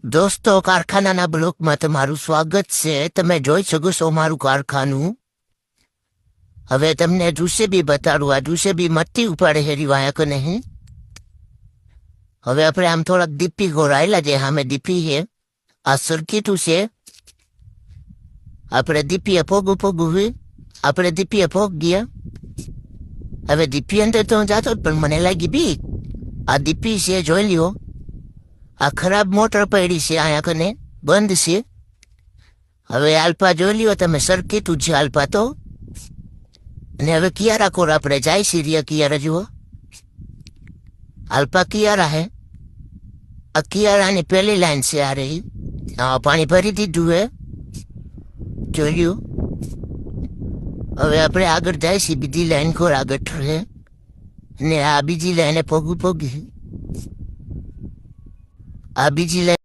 દોસ્તો, કારખાનાના બ્લોકમાં તમારું સ્વાગત છે. તમે જોઈ શકો છો મારું કારખાનું. હવે તમને જુસેબી બતાડું. આ જુસેબી મટ્ટી ઉપાડે હેરી વાયા કે નહીં. હવે આપણે આમ થોડાક દીપી ગોરાયેલા છે. સામે દીપી છે. આ સર્કિટું છે. આપણે દીપીએ પોગું હોય. આપણે દીપીએ પોગ ગયા. હવે દીપી અંદર તો હું જાતો પણ મને લાગી બીક. આ દીપી છે, જોઈ લ્યો. આ ખરાબ મોટર પડી છે, અહીંયા કને બંધ છે. હવે આલ્પા જોઈ લ્યો તમે, સર્કિટું છે આલ્પા તો. અને હવે કિયારા કોર આપણે જાય સિરિયા કિયારા જુઓ. આલ્પા કિયારા હે. આ કિયારાની પહેલી લાઈન છે. આ રહી પાણી ભરી દીધું હે, જોયું. હવે આપણે આગળ જાય છે, બીજી લાઈન કોર આગળ રહે ને આ બીજી લાઈને પોગી આ બીજી લાઈન